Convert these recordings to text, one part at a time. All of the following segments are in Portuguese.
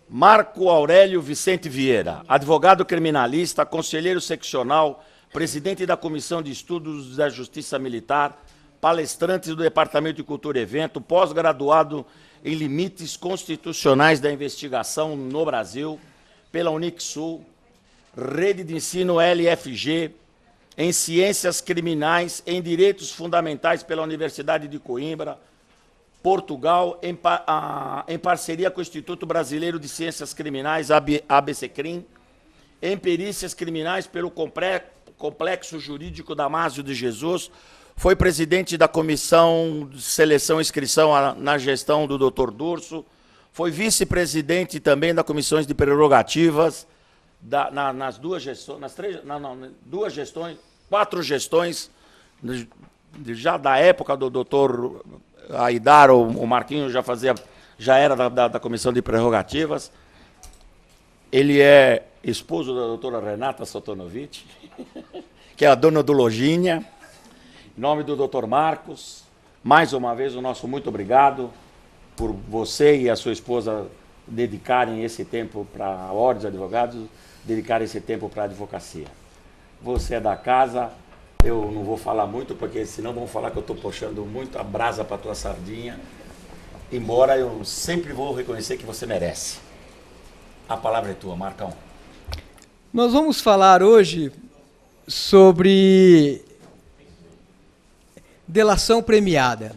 Marco Aurélio Vicente Vieira, advogado criminalista, conselheiro seccional, presidente da Comissão de Estudos da Justiça Militar, palestrante do Departamento de Cultura e Evento, pós-graduado em Limites Constitucionais da Investigação no Brasil, pela Unixul, Rede de Ensino LFG, em Ciências Criminais, em Direitos Fundamentais pela Universidade de Coimbra, Portugal, em parceria com o Instituto Brasileiro de Ciências Criminais, ABCCrim, em Perícias Criminais pelo Complexo Jurídico Damásio de Jesus, foi presidente da Comissão de Seleção e Inscrição na gestão do Dr. Durso, foi vice-presidente também da Comissões de Prerrogativas, nas duas gestões, quatro gestões, já da época do doutor Aidar, o Marquinhos já era da Comissão de Prerrogativas. Ele é esposo da doutora Renata Sotonovic, que é a dona do Lojinha. Em nome do doutor Marcos, mais uma vez o nosso muito obrigado por você e a sua esposa dedicarem esse tempo para a Ordem dos Advogados, dedicarem esse tempo para a advocacia. Você é da casa, eu não vou falar muito, porque senão vão falar que eu estou puxando muito a brasa para a tua sardinha, embora eu sempre vou reconhecer que você merece. A palavra é tua, Marcão. Nós vamos falar hoje sobre delação premiada.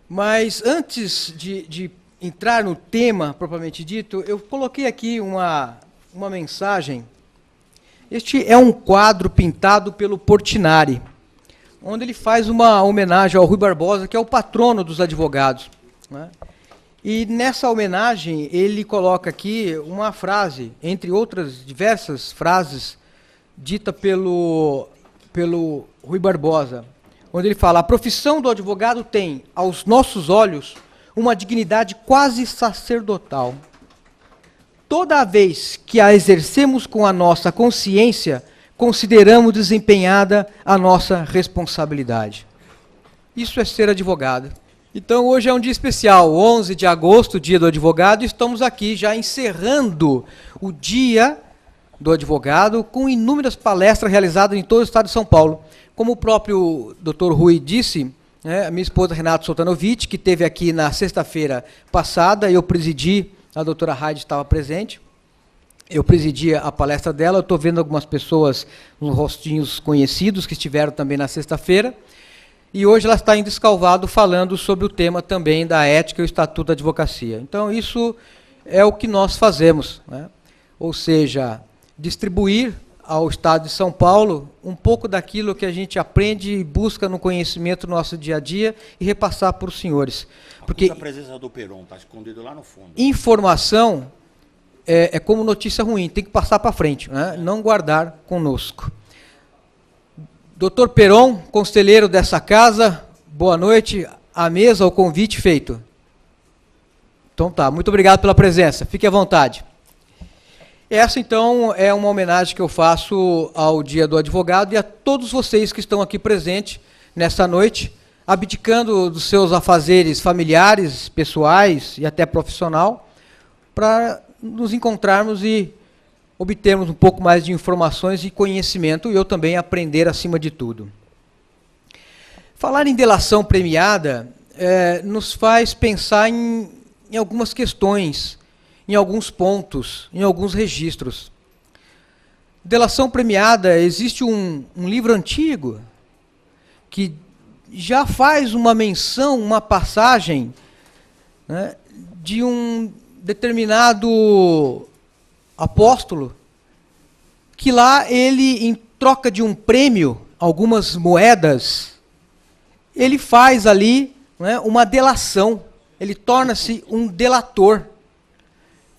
Mas antes de entrar no tema propriamente dito, eu coloquei aqui uma mensagem. Este é um quadro pintado pelo Portinari, onde ele faz uma homenagem ao Rui Barbosa, que é o patrono dos advogados, né? E nessa homenagem ele coloca aqui uma frase, entre outras diversas frases, dita pelo Rui Barbosa, onde ele fala: a profissão do advogado tem, aos nossos olhos, uma dignidade quase sacerdotal. Toda vez que a exercemos com a nossa consciência, consideramos desempenhada a nossa responsabilidade. Isso é ser advogado. Então hoje é um dia especial, 11 de agosto, dia do advogado, e estamos aqui já encerrando o dia do advogado com inúmeras palestras realizadas em todo o estado de São Paulo. Como o próprio Dr. Rui disse, né, a minha esposa Renata Sotonovic, que esteve aqui na sexta-feira passada, eu presidi, a doutora Heide estava presente, eu presidia a palestra dela, eu estou vendo algumas pessoas, uns rostinhos conhecidos, que estiveram também na sexta-feira, e hoje ela está em Descalvado falando sobre o tema também da ética e o Estatuto da Advocacia. Então isso é o que nós fazemos, né? Ou seja, distribuir ao Estado de São Paulo um pouco daquilo que a gente aprende e busca no conhecimento do nosso dia a dia e repassar para os senhores. Porque a presença do Peron está escondido lá no fundo. Informação é como notícia ruim, tem que passar para frente, né? Não guardar conosco. Doutor Peron, conselheiro dessa casa, boa noite, à mesa, o convite feito. Então tá, muito obrigado pela presença, fique à vontade. Essa, então, é uma homenagem que eu faço ao Dia do Advogado e a todos vocês que estão aqui presentes nessa noite, abdicando dos seus afazeres familiares, pessoais e até profissional, para nos encontrarmos e obtermos um pouco mais de informações e conhecimento, e eu também aprender acima de tudo. Falar em delação premiada nos faz pensar em algumas questões, em alguns pontos, em alguns registros. Delação premiada, existe um livro antigo que já faz uma menção, uma passagem, né, de um determinado apóstolo, que lá ele, em troca de um prêmio, algumas moedas, ele faz ali, né, uma delação, ele torna-se um delator.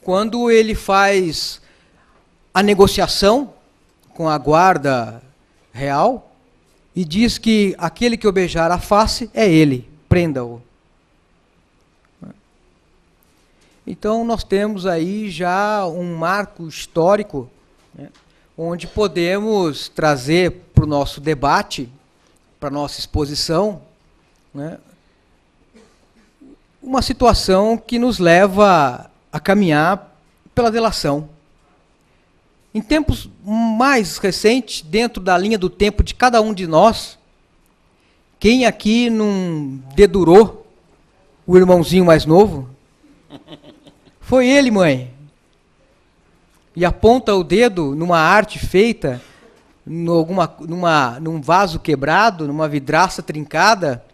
Quando ele faz a negociação com a guarda real e diz que aquele que o beijar a face é ele, prenda-o. Então nós temos aí já um marco histórico, né, onde podemos trazer para o nosso debate, para a nossa exposição, né, uma situação que nos leva a caminhar pela delação. Em tempos mais recentes, dentro da linha do tempo de cada um de nós, quem aqui não dedurou o irmãozinho mais novo? Foi ele, mãe. E aponta o dedo numa arte feita, num vaso quebrado, numa vidraça trincada,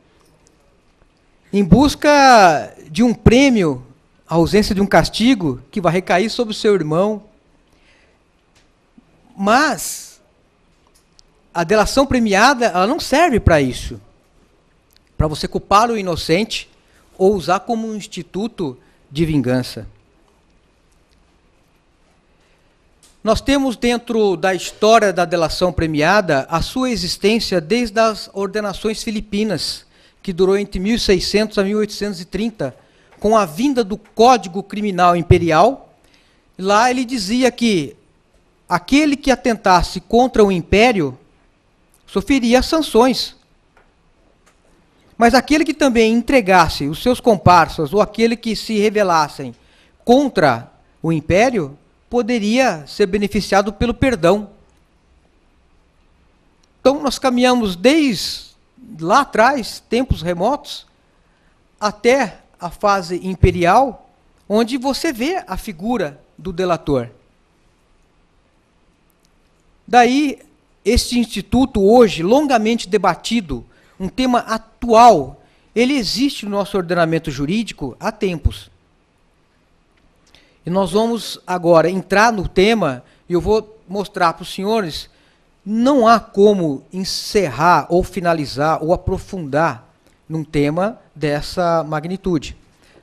em busca de um prêmio, a ausência de um castigo que vai recair sobre o seu irmão. Mas a delação premiada, ela não serve para isso. Para você culpar o inocente ou usar como um instituto de vingança. Nós temos dentro da história da delação premiada a sua existência desde as ordenações filipinas, que durou entre 1600 a 1830, com a vinda do Código Criminal Imperial. Lá ele dizia que aquele que atentasse contra o império sofreria sanções. Mas aquele que também entregasse os seus comparsas ou aquele que se rebelassem contra o império poderia ser beneficiado pelo perdão. Então nós caminhamos desde lá atrás, tempos remotos, até a fase imperial, onde você vê a figura do delator. Daí, este instituto hoje, longamente debatido, um tema atual, ele existe no nosso ordenamento jurídico há tempos. E nós vamos agora entrar no tema, e eu vou mostrar para os senhores, não há como encerrar, ou finalizar, ou aprofundar num tema dessa magnitude.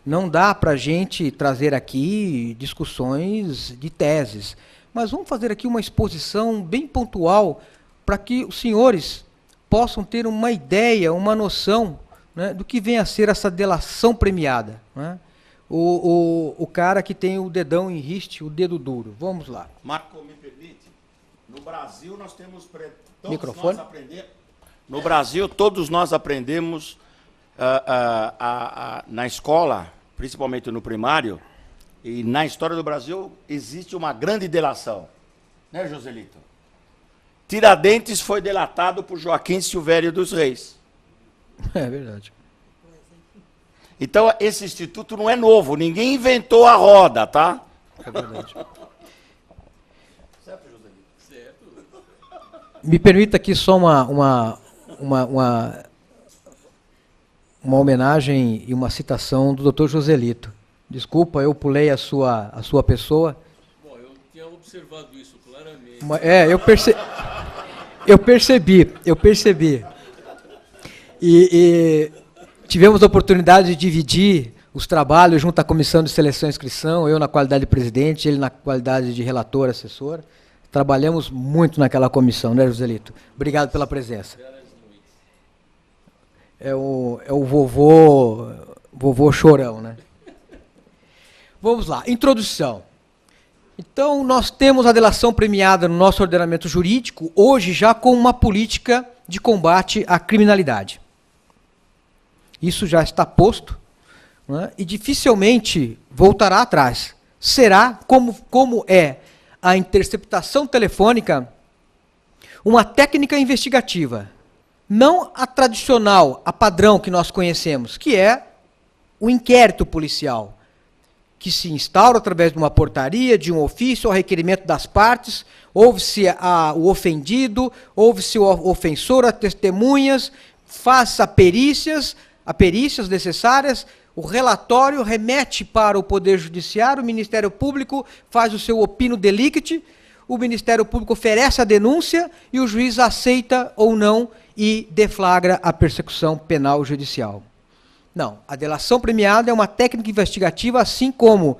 Não dá para a gente trazer aqui discussões de teses, mas vamos fazer aqui uma exposição bem pontual para que os senhores possam ter uma ideia, uma noção, né, do que vem a ser essa delação premiada. Né? O cara que tem o dedão em riste, o dedo duro. Vamos lá. Marco, me permite? No Brasil nós temos... Microfone? No Brasil todos nós aprendemos na escola, principalmente no primário, e na história do Brasil existe uma grande delação. Né, Joselito? Tiradentes foi delatado por Joaquim Silvério dos Reis. É verdade. Então, esse instituto não é novo, ninguém inventou a roda, tá? É verdade. Certo, Joselito? Certo. Me permita aqui só uma homenagem e uma citação do Dr. Joselito. Desculpa, eu pulei a sua pessoa. Bom, eu tinha observado isso claramente. Eu percebi. E tivemos a oportunidade de dividir os trabalhos junto à Comissão de Seleção e Inscrição, eu na qualidade de presidente, ele na qualidade de relator, assessor. Trabalhamos muito naquela comissão, né, Joselito? Obrigado pela presença. É o vovô chorão, né? Vamos lá, introdução. Então, nós temos a delação premiada no nosso ordenamento jurídico, hoje já com uma política de combate à criminalidade. Isso já está posto, né, e dificilmente voltará atrás. Será, como é a interceptação telefônica, uma técnica investigativa, não a tradicional, a padrão que nós conhecemos, que é o inquérito policial, que se instaura através de uma portaria, de um ofício, ao requerimento das partes, ouve-se o ofendido, ouve-se o ofensor, as testemunhas, faça perícias necessárias, o relatório remete para o Poder Judiciário, o Ministério Público faz o seu opino delicti, o Ministério Público oferece a denúncia e o juiz aceita ou não e deflagra a persecução penal judicial. Não, a delação premiada é uma técnica investigativa, assim como,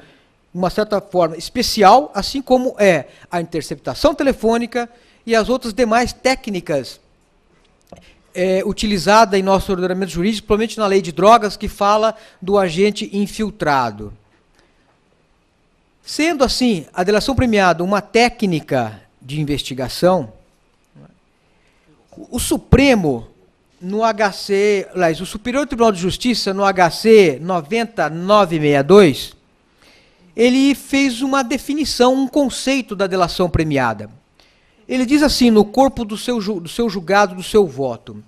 de uma certa forma, especial, assim como é a interceptação telefônica e as outras demais técnicas utilizada em nosso ordenamento jurídico, principalmente na lei de drogas, que fala do agente infiltrado. Sendo assim, a delação premiada uma técnica de investigação, o Supremo, no HC, o Superior Tribunal de Justiça, no HC 9962, ele fez uma definição, um conceito da delação premiada. Ele diz assim, no corpo do seu julgado, do seu voto,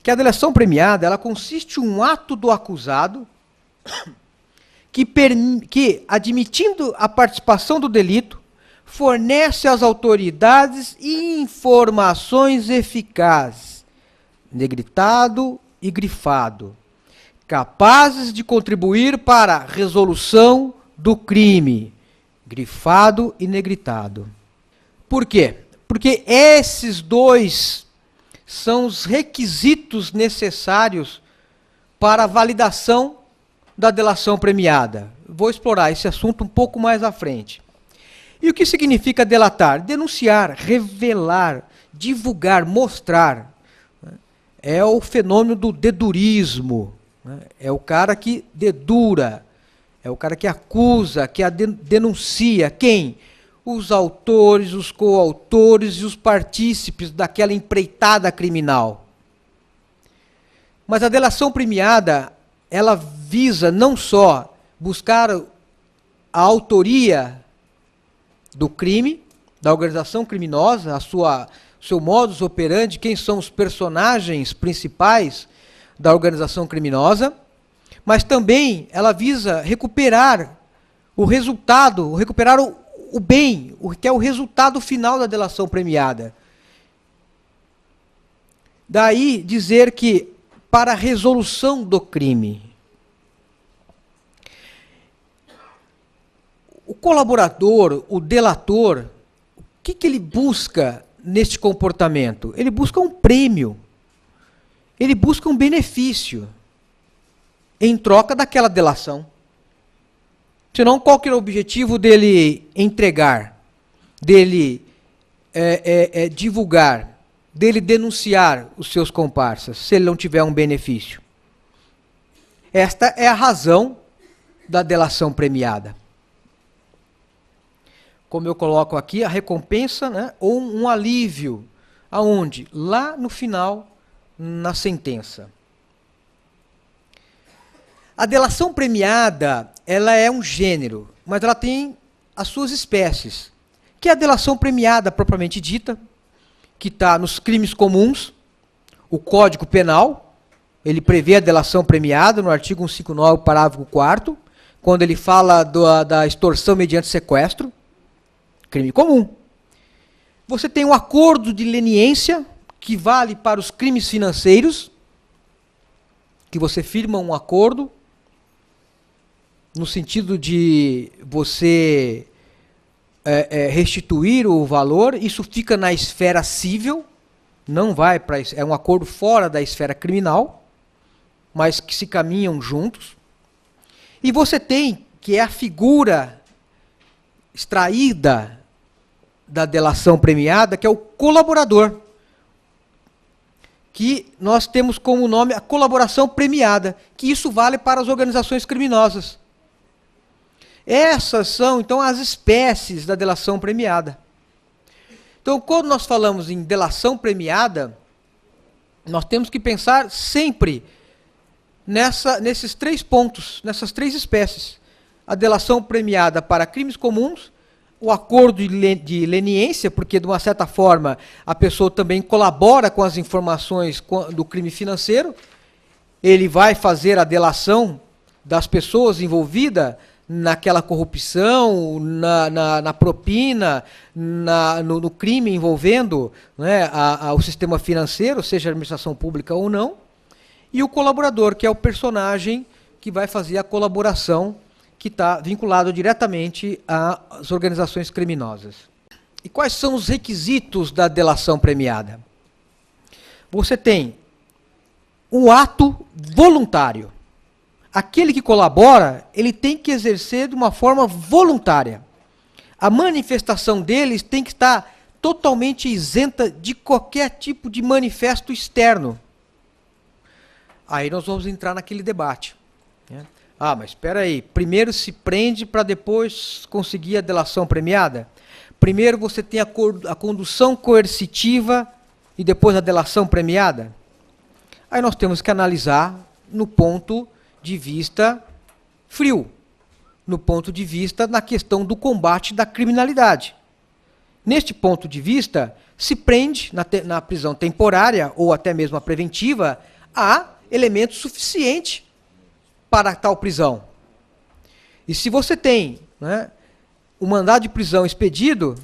que a delação premiada, ela consiste em um ato do acusado que, admitindo a participação do delito, fornece às autoridades informações eficazes, negritado e grifado, capazes de contribuir para a resolução do crime, grifado e negritado. Por quê? Porque esses dois são os requisitos necessários para a validação da delação premiada. Vou explorar esse assunto um pouco mais à frente. E o que significa delatar? Denunciar, revelar, divulgar, mostrar. É o fenômeno do dedurismo. É o cara que dedura, é o cara que acusa, que denuncia. Quem? Os autores, os coautores e os partícipes daquela empreitada criminal. Mas a delação premiada, ela visa não só buscar a autoria do crime, da organização criminosa, seu modus operandi, quem são os personagens principais da organização criminosa, mas também ela visa recuperar o resultado, recuperar o bem, que é o resultado final da delação premiada. Daí dizer que para a resolução do crime, o colaborador, o delator, o que ele busca neste comportamento? Ele busca um prêmio, ele busca um benefício em troca daquela delação. Senão, qual que é o objetivo dele entregar, dele divulgar, dele denunciar os seus comparsas, se ele não tiver um benefício? Esta é a razão da delação premiada. Como eu coloco aqui, a recompensa, né, ou um alívio. Aonde? Lá no final, na sentença. A delação premiada, ela é um gênero, mas ela tem as suas espécies, que é a delação premiada propriamente dita, que está nos crimes comuns, o Código Penal, ele prevê a delação premiada no artigo 159, parágrafo 4º, quando ele fala da extorsão mediante sequestro, crime comum. Você tem um acordo de leniência, que vale para os crimes financeiros, que você firma um acordo, no sentido de você restituir o valor, isso fica na esfera civil, não vai para... É um acordo fora da esfera criminal, mas que se caminham juntos. E você tem, que é a figura extraída da delação premiada, que é o colaborador, que nós temos como nome a colaboração premiada, que isso vale para as organizações criminosas. Essas são, então, as espécies da delação premiada. Então, quando nós falamos em delação premiada, nós temos que pensar sempre nesses três pontos, nessas três espécies. A delação premiada para crimes comuns, o acordo de leniência, porque, de uma certa forma, a pessoa também colabora com as informações do crime financeiro, ele vai fazer a delação das pessoas envolvidas naquela corrupção, na propina, no crime envolvendo, né, o sistema financeiro, seja a administração pública ou não, e o colaborador, que é o personagem que vai fazer a colaboração, que está vinculado diretamente às organizações criminosas. E quais são os requisitos da delação premiada? Você tem o ato voluntário. Aquele que colabora, ele tem que exercer de uma forma voluntária. A manifestação deles tem que estar totalmente isenta de qualquer tipo de manifesto externo. Aí nós vamos entrar naquele debate, né? Ah, mas espera aí, primeiro se prende para depois conseguir a delação premiada? Primeiro você tem a condução coercitiva e depois a delação premiada? Aí nós temos que analisar no ponto de vista frio. no ponto de vista na questão do combate da criminalidade. Neste ponto de vista, se prende na prisão temporária ou até mesmo a preventiva a elemento suficiente para tal prisão. E se você tem, né, o mandado de prisão expedido,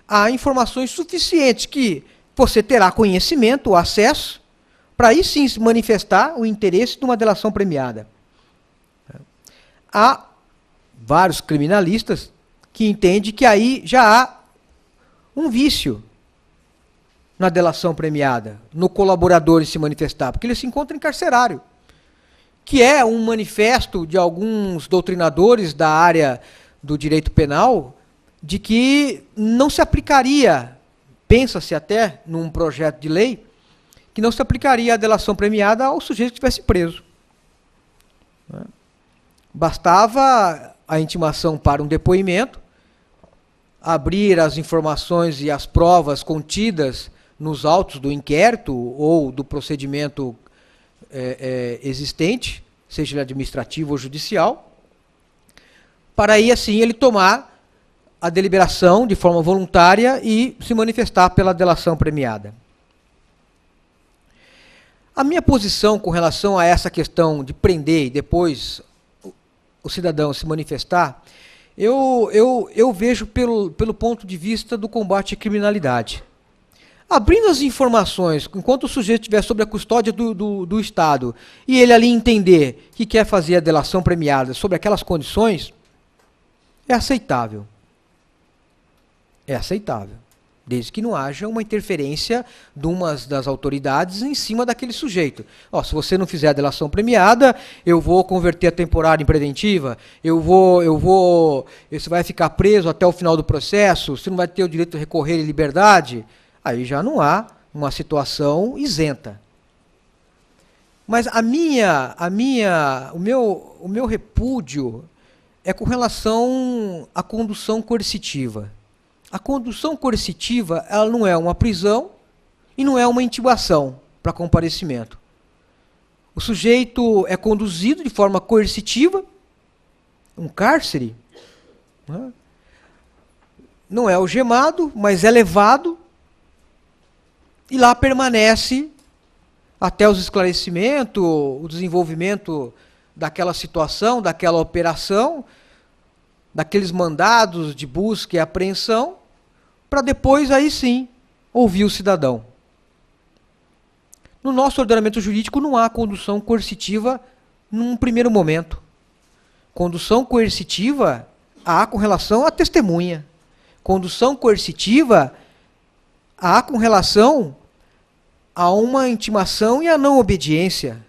há informações suficientes que você terá conhecimento, acesso, para aí sim se manifestar o interesse de uma delação premiada. Há vários criminalistas que entendem que aí já há um vício na delação premiada, no colaborador se manifestar, porque ele se encontra em carcerário, que é um manifesto de alguns doutrinadores da área do direito penal, de que não se aplicaria, pensa-se até num projeto de lei, que não se aplicaria a delação premiada ao sujeito que estivesse preso. Bastava a intimação para um depoimento, abrir as informações e as provas contidas nos autos do inquérito ou do procedimento existente, seja ele administrativo ou judicial, para aí assim ele tomar a deliberação de forma voluntária e se manifestar pela delação premiada. A minha posição com relação a essa questão de prender e depois o cidadão se manifestar, eu vejo pelo ponto de vista do combate à criminalidade. Abrindo as informações, enquanto o sujeito estiver sob a custódia do Estado, e ele ali entender que quer fazer a delação premiada sobre aquelas condições, é aceitável. É aceitável. Desde que não haja uma interferência de uma das autoridades em cima daquele sujeito. Ó, se você não fizer a delação premiada, eu vou converter a temporária em preventiva, você vai ficar preso até o final do processo, você não vai ter o direito de recorrer em liberdade. Aí já não há uma situação isenta. Mas o meu repúdio é com relação à condução coercitiva. A condução coercitiva, ela não é uma prisão e não é uma intimação para comparecimento. O sujeito é conduzido de forma coercitiva, um cárcere, né? Não é algemado, mas é levado, e lá permanece até os esclarecimentos, o desenvolvimento daquela situação, daquela operação, daqueles mandados de busca e apreensão, para depois, aí sim, ouvir o cidadão. No nosso ordenamento jurídico não há condução coercitiva num primeiro momento. Condução coercitiva há com relação à testemunha. Condução coercitiva há com relação a uma intimação e a não obediência.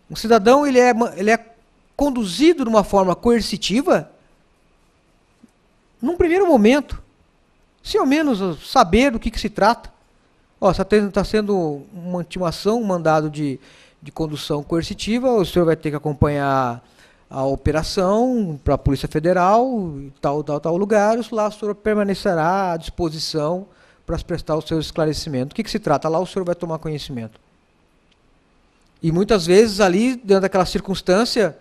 O cidadão ele é conduzido de uma forma coercitiva num primeiro momento, se ao menos saber do que se trata. Está sendo uma intimação, um mandado de condução coercitiva, o senhor vai ter que acompanhar a operação para a Polícia Federal, tal lugar, lá o senhor permanecerá à disposição para prestar o seu esclarecimento. Do que se trata? Lá o senhor vai tomar conhecimento. E muitas vezes ali, dentro daquela circunstância,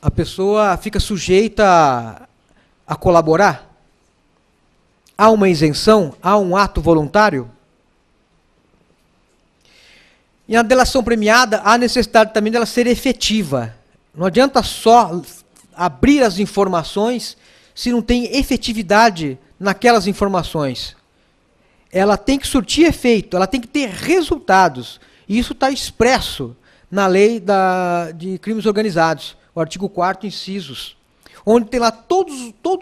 a pessoa fica sujeita a colaborar. Há uma isenção? Há um ato voluntário? E na delação premiada, há necessidade também dela ser efetiva. Não adianta só abrir as informações se não tem efetividade naquelas informações. Ela tem que surtir efeito, ela tem que ter resultados. E isso está expresso na lei de crimes organizados, o artigo 4º, incisos, onde tem lá todo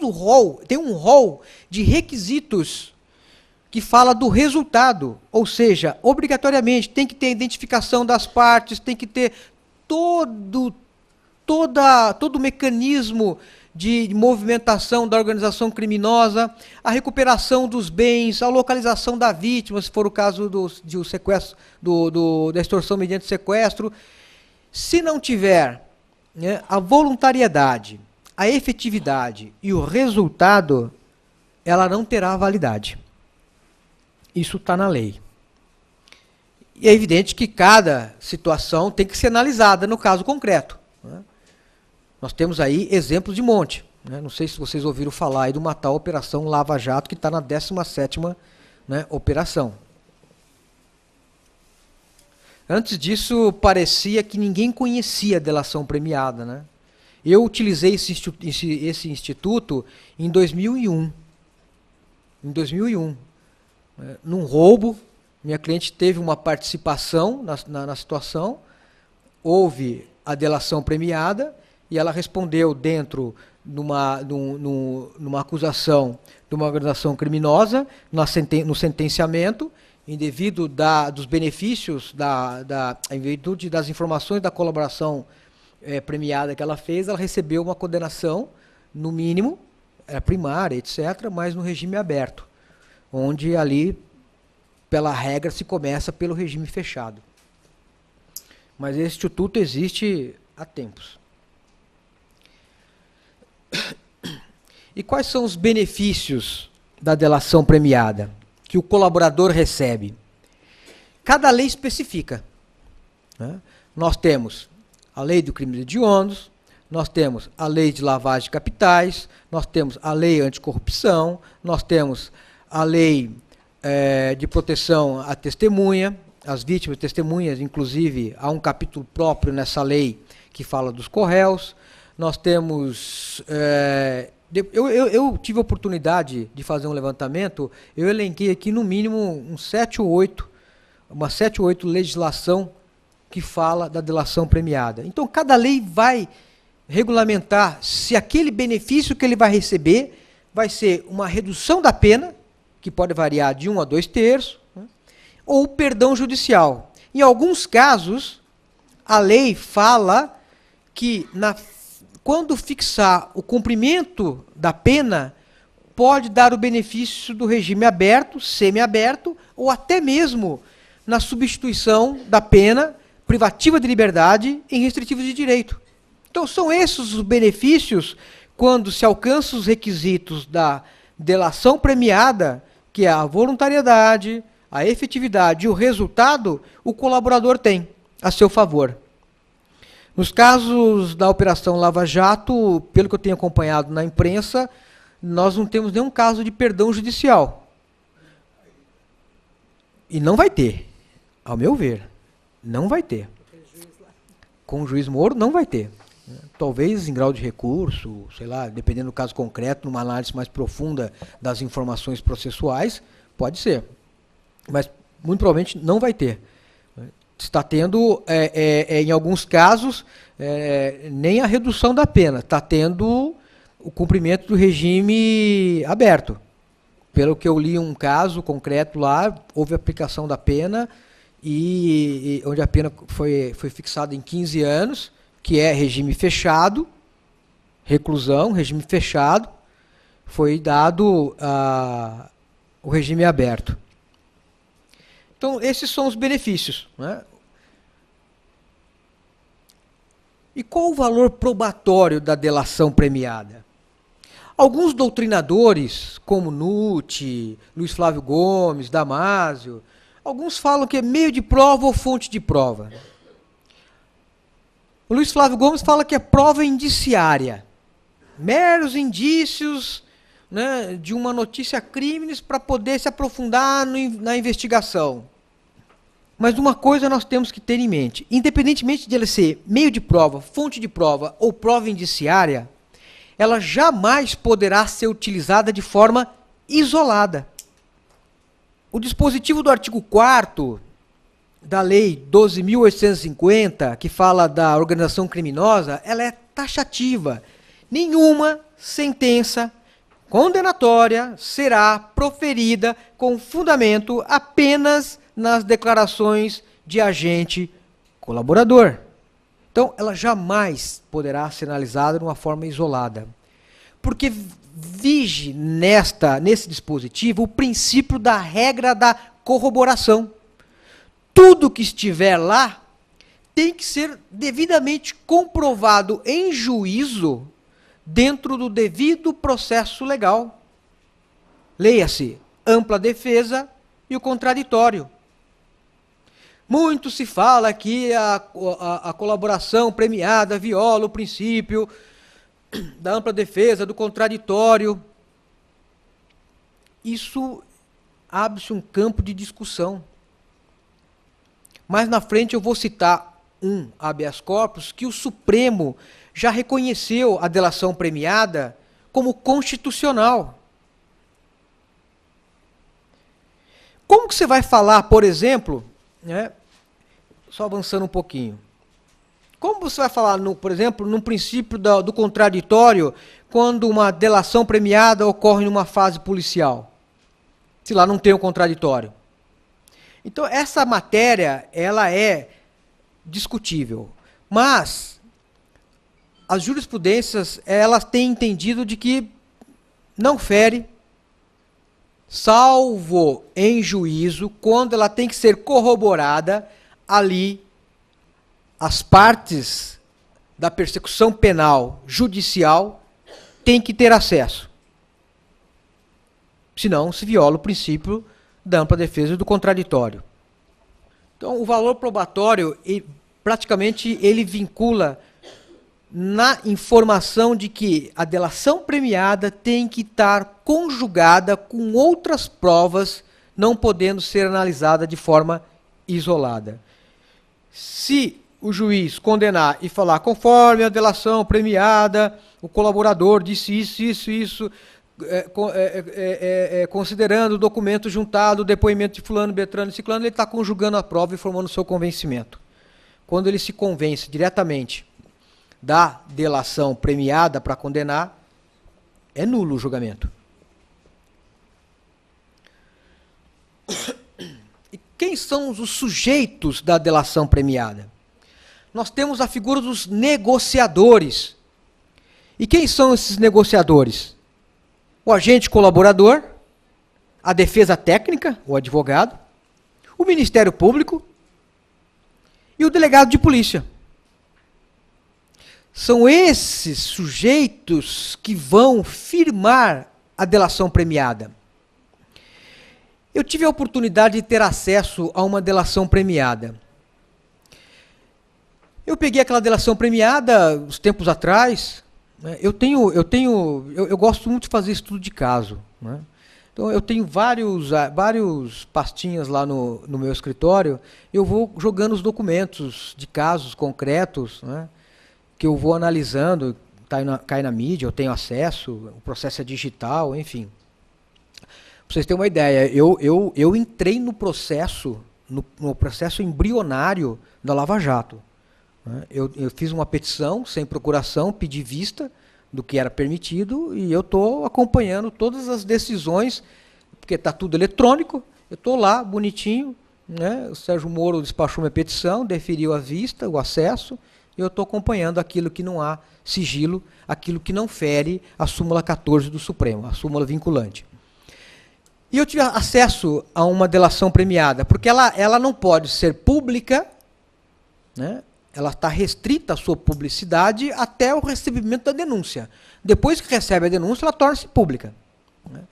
o rol, tem um rol de requisitos que fala do resultado, ou seja, obrigatoriamente tem que ter a identificação das partes, tem que ter todo o mecanismo de movimentação da organização criminosa, a recuperação dos bens, a localização da vítima, se for o caso do sequestro, da extorsão mediante sequestro. Se não tiver, né, a voluntariedade, a efetividade e o resultado, ela não terá validade. Isso está na lei. E é evidente que cada situação tem que ser analisada no caso concreto, né? Nós temos aí exemplos de monte. Né? Não sei se vocês ouviram falar aí de uma tal Operação Lava Jato, que está na 17ª, né, operação. Antes disso, parecia que ninguém conhecia a delação premiada. Né? Eu utilizei esse instituto em 2001. Em 2001. Num roubo, minha cliente teve uma participação na situação, houve a delação premiada e ela respondeu dentro numa acusação de uma organização criminosa, no sentenciamento, em devido dos benefícios, em virtude das informações da colaboração premiada que ela fez, ela recebeu uma condenação, no mínimo, primária, etc., mas no regime aberto, onde ali, pela regra, se começa pelo regime fechado. Mas esse instituto existe há tempos. E quais são os benefícios da delação premiada que o colaborador recebe? Cada lei especifica. Né? Nós temos a lei do crime hediondos, nós temos a lei de lavagem de capitais, nós temos a lei anticorrupção, nós temos a lei de proteção à testemunha, as vítimas e testemunhas, inclusive, há um capítulo próprio nessa lei que fala dos corréus. Nós temos... Eu tive a oportunidade de fazer um levantamento, eu elenquei aqui no mínimo umas 7 ou 8 legislação que fala da delação premiada. Então, cada lei vai regulamentar se aquele benefício que ele vai receber vai ser uma redução da pena, que pode variar de 1 a 2/3, né, ou perdão judicial. Em alguns casos, a lei fala que quando fixar o cumprimento da pena, pode dar o benefício do regime aberto, semiaberto, ou até mesmo na substituição da pena privativa de liberdade em restritivos de direito. Então, são esses os benefícios quando se alcançam os requisitos da delação premiada, que é a voluntariedade, a efetividade e o resultado, o colaborador tem a seu favor. Nos casos da Operação Lava Jato, pelo que eu tenho acompanhado na imprensa, nós não temos nenhum caso de perdão judicial. E não vai ter, ao meu ver. Não vai ter. Com o juiz Moro, não vai ter. Talvez em grau de recurso, sei lá, dependendo do caso concreto, numa análise mais profunda das informações processuais, pode ser. Mas, muito provavelmente, não vai ter. Está tendo, em alguns casos, nem a redução da pena, está tendo o cumprimento do regime aberto. Pelo que eu li um caso concreto lá, houve aplicação da pena, e onde a pena foi fixada em 15 anos, que é regime fechado, reclusão, regime fechado, foi dado o regime aberto. Então, esses são os benefícios. Né? E qual o valor probatório da delação premiada? Alguns doutrinadores, como Nutti, Luiz Flávio Gomes, Damásio, alguns falam que é meio de prova ou fonte de prova. O Luiz Flávio Gomes fala que é prova indiciária. Meros indícios, né, de uma notícia crimes para poder se aprofundar na investigação. Mas uma coisa nós temos que ter em mente. Independentemente de ele ser meio de prova, fonte de prova ou prova indiciária, ela jamais poderá ser utilizada de forma isolada. O dispositivo do artigo 4º da Lei 12.850, que fala da organização criminosa, ela é taxativa. Nenhuma sentença condenatória será proferida com fundamento apenas nas declarações de agente colaborador. Então, ela jamais poderá ser analisada de uma forma isolada. Porque vige nesse dispositivo o princípio da regra da corroboração. Tudo que estiver lá tem que ser devidamente comprovado em juízo dentro do devido processo legal. Leia-se ampla defesa e o contraditório. Muito se fala que a colaboração premiada viola o princípio da ampla defesa, do contraditório. Isso abre-se um campo de discussão. Mais na frente eu vou citar um habeas corpus que o Supremo já reconheceu a delação premiada como constitucional. Como que você vai falar, por exemplo, né, só avançando um pouquinho, como você vai falar, por exemplo, no princípio do contraditório, quando uma delação premiada ocorre numa fase policial, se lá não tem o contraditório? Então, essa matéria, ela é discutível, mas as jurisprudências, elas têm entendido de que não fere, salvo em juízo, quando ela tem que ser corroborada, ali as partes da persecução penal judicial têm que ter acesso. Senão se viola o princípio da ampla defesa e do contraditório. Então, o valor probatório, praticamente, ele vincula na informação de que a delação premiada tem que estar conjugada com outras provas, não podendo ser analisada de forma isolada. Se o juiz condenar e falar, conforme a delação premiada, o colaborador disse isso, considerando o documento juntado, o depoimento de fulano, Beltrano e Ciclano, ele está conjugando a prova e formando o seu convencimento. Quando ele se convence diretamente da delação premiada para condenar, é nulo o julgamento. E quem são os sujeitos da delação premiada? Nós temos a figura dos negociadores. E quem são esses negociadores? O agente colaborador, a defesa técnica, o advogado, o Ministério Público e o delegado de polícia. São esses sujeitos que vão firmar a delação premiada. Eu tive a oportunidade de ter acesso a uma delação premiada. Eu peguei aquela delação premiada uns tempos atrás. Né? Eu gosto muito de fazer estudo de caso. Né? Então eu tenho vários pastinhas lá no meu escritório. Eu vou jogando os documentos de casos concretos, né? Que eu vou analisando, cai na mídia, eu tenho acesso, o processo é digital, enfim. Para vocês terem uma ideia, eu entrei no processo embrionário da Lava Jato. Né? Eu fiz uma petição sem procuração, pedi vista do que era permitido e eu estou acompanhando todas as decisões, porque está tudo eletrônico, eu estou lá, bonitinho, né? O Sérgio Moro despachou minha petição, deferiu a vista, o acesso, eu estou acompanhando aquilo que não há sigilo, aquilo que não fere a súmula 14 do Supremo, a súmula vinculante. E eu tive acesso a uma delação premiada, porque ela não pode ser pública, né? Ela está restrita à sua publicidade até o recebimento da denúncia. Depois que recebe a denúncia, ela torna-se pública. Né?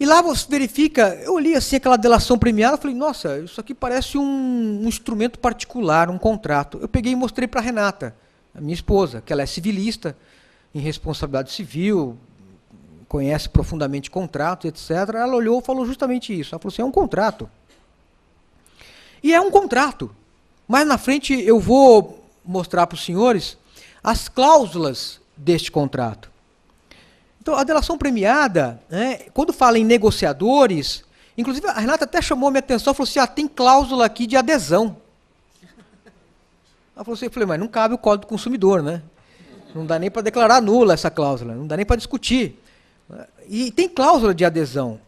E lá você verifica, eu olhei assim aquela delação premiada, falei, nossa, isso aqui parece um instrumento particular, um contrato. Eu peguei e mostrei para a Renata, a minha esposa, que ela é civilista, em responsabilidade civil, conhece profundamente contratos, etc. Ela olhou e falou justamente isso. Ela falou assim, é um contrato. E é um contrato. Mais na frente eu vou mostrar para os senhores as cláusulas deste contrato. Então, a delação premiada, né, quando fala em negociadores, inclusive a Renata até chamou a minha atenção, falou assim, tem cláusula aqui de adesão. Ela falou assim, eu falei, mas não cabe o Código do Consumidor, né? Não dá nem para declarar nula essa cláusula, não dá nem para discutir. E tem cláusula de adesão,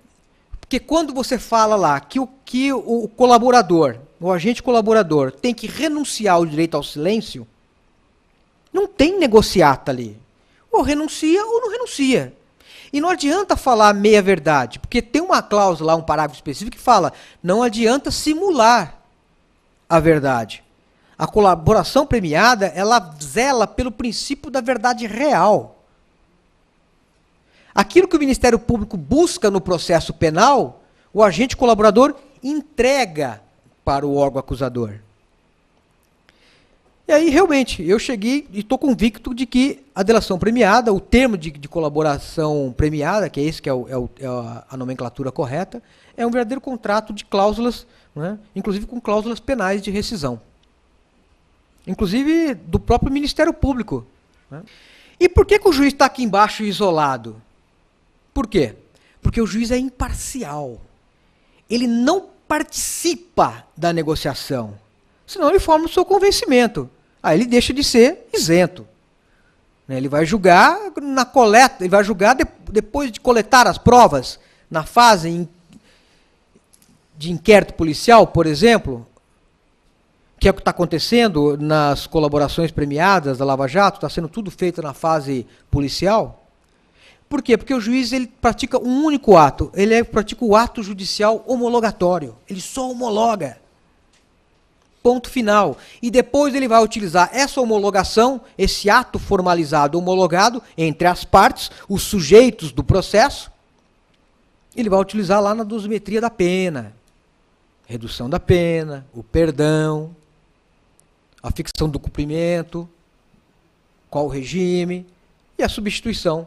porque quando você fala lá que o colaborador, o agente colaborador, tem que renunciar ao direito ao silêncio, não tem negociata ali. Ou renuncia ou não renuncia. E não adianta falar meia-verdade, porque tem uma cláusula, um parágrafo específico que fala, não adianta simular a verdade. A colaboração premiada, ela zela pelo princípio da verdade real. Aquilo que o Ministério Público busca no processo penal, o agente colaborador entrega para o órgão acusador. E aí, realmente, eu cheguei e estou convicto de que a delação premiada, o termo de colaboração premiada, que é esse que é a nomenclatura correta, é um verdadeiro contrato de cláusulas, né, inclusive com cláusulas penais de rescisão. Inclusive do próprio Ministério Público. Né? E por que o juiz está aqui embaixo isolado? Por quê? Porque o juiz é imparcial. Ele não participa da negociação. Senão ele forma o seu convencimento. Aí ele deixa de ser isento. Ele vai julgar na coleta, ele vai julgar depois de coletar as provas, na fase de inquérito policial, por exemplo, que é o que está acontecendo nas colaborações premiadas da Lava Jato, está sendo tudo feito na fase policial. Por quê? Porque o juiz ele pratica um único ato, ele pratica o ato judicial homologatório, ele só homologa. Ponto final. E depois ele vai utilizar essa homologação, esse ato formalizado, homologado, entre as partes, os sujeitos do processo, ele vai utilizar lá na dosimetria da pena. Redução da pena, o perdão, a fixação do cumprimento, qual o regime, e a substituição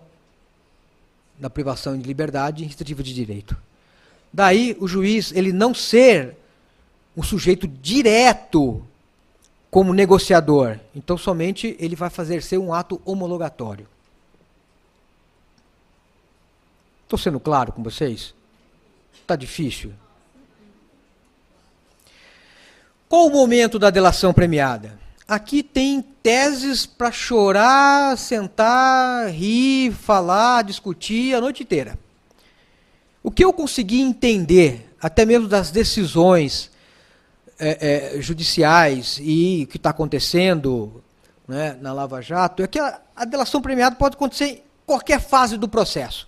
da privação de liberdade em restritiva de direito. Daí o juiz ele não ser um sujeito direto como negociador. Então, somente ele vai fazer ser um ato homologatório. Estou sendo claro com vocês? Está difícil? Qual o momento da delação premiada? Aqui tem teses para chorar, sentar, rir, falar, discutir a noite inteira. O que eu consegui entender, até mesmo das decisões judiciais e o que está acontecendo, né, na Lava Jato, é que a delação premiada pode acontecer em qualquer fase do processo.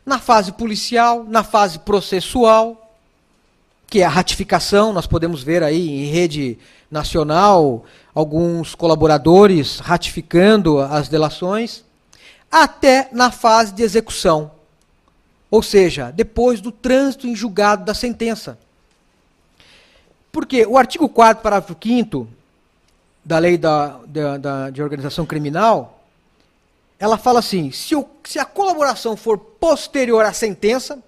Na fase policial, na fase processual, que é a ratificação, nós podemos ver aí em rede nacional alguns colaboradores ratificando as delações, até na fase de execução, ou seja, depois do trânsito em julgado da sentença. Porque o artigo 4º, parágrafo 5º da Lei de Organização Criminal, ela fala assim, se a colaboração for posterior à sentença,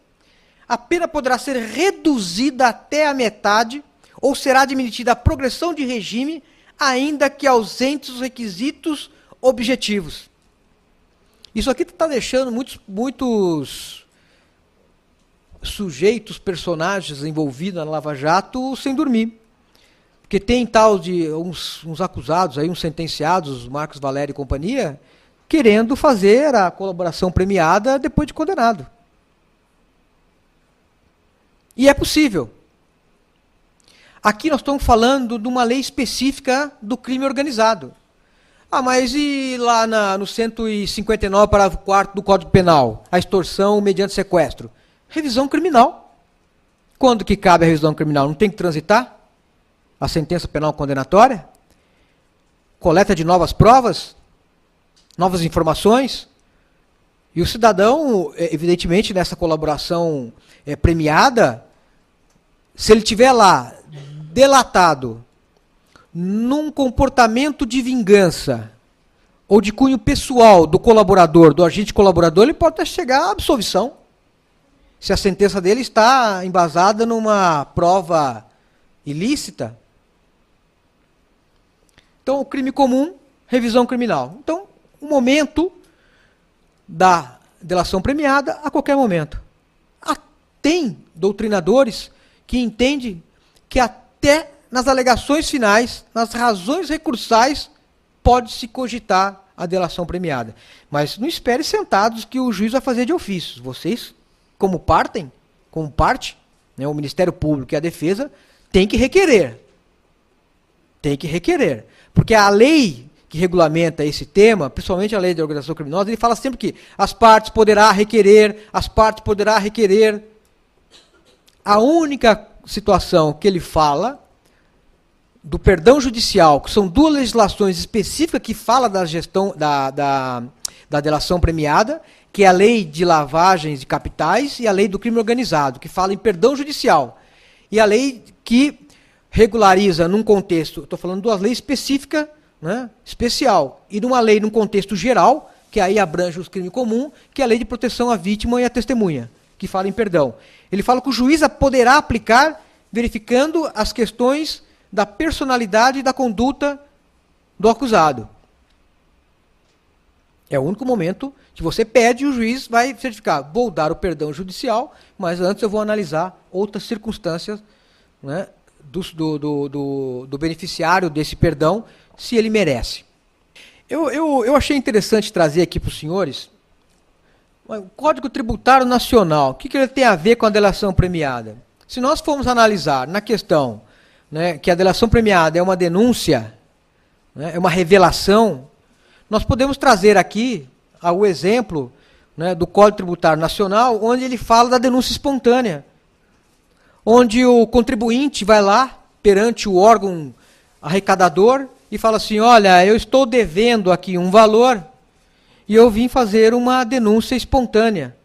a pena poderá ser reduzida até a metade ou será admitida a progressão de regime, ainda que ausentes os requisitos objetivos. Isso aqui está deixando muitos sujeitos, personagens envolvidos na Lava Jato sem dormir. Porque tem tal de uns acusados, aí, uns sentenciados, Marcos Valério e companhia, querendo fazer a colaboração premiada depois de condenado. E é possível. Aqui nós estamos falando de uma lei específica do crime organizado. Ah, mas e lá no 159, parágrafo 4º do Código Penal? A extorsão mediante sequestro. Revisão criminal. Quando que cabe a revisão criminal? Não tem que transitar a sentença penal condenatória? Coleta de novas provas? Novas informações? E o cidadão, evidentemente, nessa colaboração premiada, se ele tiver lá delatado num comportamento de vingança ou de cunho pessoal do colaborador, do agente colaborador, ele pode até chegar à absolvição. Se a sentença dele está embasada numa prova ilícita. Então, o crime comum, revisão criminal. Então, o momento da delação premiada a qualquer momento. Tem doutrinadores que entendem que até nas alegações finais, nas razões recursais, pode-se cogitar a delação premiada. Mas não espere sentados que o juiz vai fazer de ofício. Vocês, como parte, né, o Ministério Público e a defesa, tem que requerer. Tem que requerer. Porque a lei que regulamenta esse tema, principalmente a lei de organização criminosa, ele fala sempre que as partes poderá requerer, A única situação que ele fala do perdão judicial, que são duas legislações específicas que falam da gestão da delação premiada, que é a lei de lavagens de capitais e a lei do crime organizado, que fala em perdão judicial. E a lei que regulariza num contexto, estou falando de uma lei específica, né, especial, e de uma lei num contexto geral, que aí abrange os crimes comuns, que é a lei de proteção à vítima e à testemunha, que fala em perdão. Ele fala que o juiz poderá aplicar verificando as questões da personalidade e da conduta do acusado. É o único momento que você pede e o juiz vai certificar. Vou dar o perdão judicial, mas antes eu vou analisar outras circunstâncias, né, do beneficiário desse perdão, se ele merece. Eu achei interessante trazer aqui para os senhores o Código Tributário Nacional. O que ele tem a ver com a delação premiada? Se nós formos analisar na questão, né, que a delação premiada é uma denúncia, né, é uma revelação, nós podemos trazer aqui o exemplo, né, do Código Tributário Nacional, onde ele fala da denúncia espontânea, onde o contribuinte vai lá perante o órgão arrecadador e fala assim, olha, eu estou devendo aqui um valor e eu vim fazer uma denúncia espontânea.